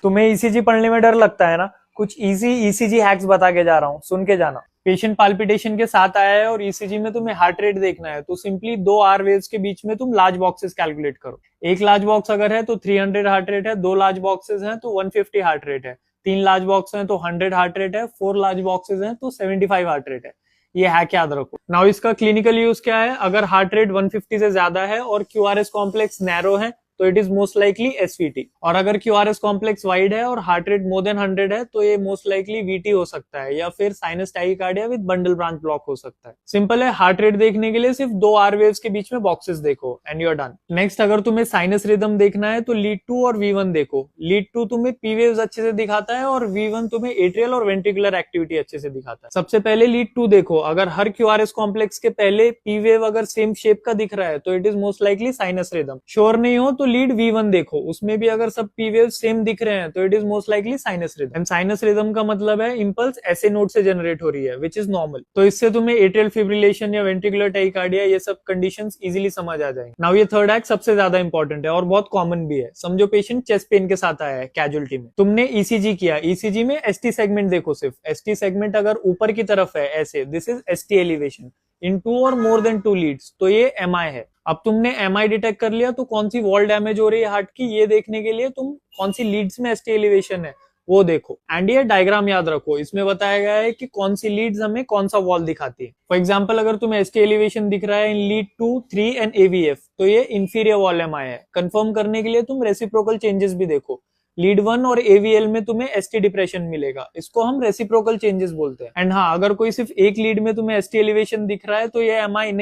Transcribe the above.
तुम्हें ईसीजी पढ़ने में डर लगता है ना, कुछ इजी ईसीजी हैक्स बता के जा रहा हूँ, सुन के जाना। पेशेंट पाल्पिटेशन के साथ आया है और ईसीजी में तुम्हें हार्ट रेट देखना है, तो सिंपली दो आर वेव्स के बीच में तुम लार्ज बॉक्सेस कैलकुलेट करो। एक लार्ज बॉक्स अगर है तो 300 हार्ट रेट है, दो लार्ज बॉक्सेस हैं तो 150 हार्ट रेट है, तीन लार्ज बॉक्स हैं तो 100 हार्ट रेट है, फोर लार्ज बॉक्सेस हैं तो 75 हार्ट रेट है। ये हैक याद रखो। नाउ इसका क्लिनिकल यूज क्या है, अगर हार्ट रेट 150 से ज्यादा है और क्यूआरएस कॉम्प्लेक्स नैरो है तो it is most likely SVT, और अगर क्यूआरएस कॉम्प्लेक्स वाइड है और हार्ट रेट मोर देन 100 है तो ये मोस्ट लाइकली वीटी हो सकता है, या फिर sinus tachycardia with bundle branch block हो सकता है। सिंपल है, हार्ट रेट देखने के लिए सिर्फ दो आर वेव्स के बीच में बॉक्सेस देखो and you are done. Next अगर तुम्हें साइनस रिदम देखना है तो लीड 2 और V1 देखो। लीड 2 तुम्हें पी वेव्स अच्छे से दिखाता है और V1 तुम्हें एट्रियल और वेंट्रिकुलर एक्टिविटी अच्छे से दिखाता है। सबसे पहले लीड 2 देखो, अगर हर क्यूआरएस कॉम्प्लेक्स के पहले पी वेव अगर सेम शेप का दिख रहा है तो it is most likely sinus rhythm. Sure नहीं हो तो लीड V1 देखो, उसमें भी अगर सब पी वेव सेम दिख रहे हैं तो it is most likely sinus rhythm. And sinus rhythm का मतलब है इंपल्स ऐसे नोड से जनरेट हो रही है विच इज नॉर्मल, तो इससे तुम्हें एट्रियल फिब्रिलेशन या वेंट्रिकुलर टाइकार्डिया ये सब कंडीशंस इजीली समझ आ जाएंगे। नाउ ये थर्ड हैक सबसे ज्यादा इंपॉर्टेंट है और बहुत कॉमन भी है। समझो पेशेंट चेस्ट पेन के साथ आया है कैजुअलिटी में, तुमने ईसीजी किया, ईसीजी में एसटी सेगमेंट देखो, सिर्फ एसटी सेगमेंट अगर ऊपर की तरफ है ऐसे, this is ST elevation in 2 और मोर देन 2 लीड्स, तो ये एमआई है। अब तुमने एमआई डिटेक्ट कर लिया तो कौन सी वॉल डैमेज हो रही है हार्ट की ये देखने के लिए तुम कौन सी लीड्स में एसटी एलिवेशन है वो देखो। एंड ये डायग्राम याद रखो, इसमें बताया गया है कि कौन सी लीड्स हमें कौन सा वॉल दिखाती है। फॉर एग्जांपल अगर तुम्हें एसटी एलिवेशन दिख रहा है इन लीड 2, 3 एंड एवीएफ तो ये इंफीरियर वॉल एमआई है। कंफर्म करने के लिए तुम रेसिप्रोकल चेंजेस भी देखो, लीड 1 और एवीएल में तुम्हें एसटी डिप्रेशन मिलेगा, इसको हम रेसिप्रोकल चेंजेस बोलते हैं। एंड हाँ, अगर कोई सिर्फ एक लीड में तुम्हें एसटी एलिवेशन दिख रहा है तो ये एमआई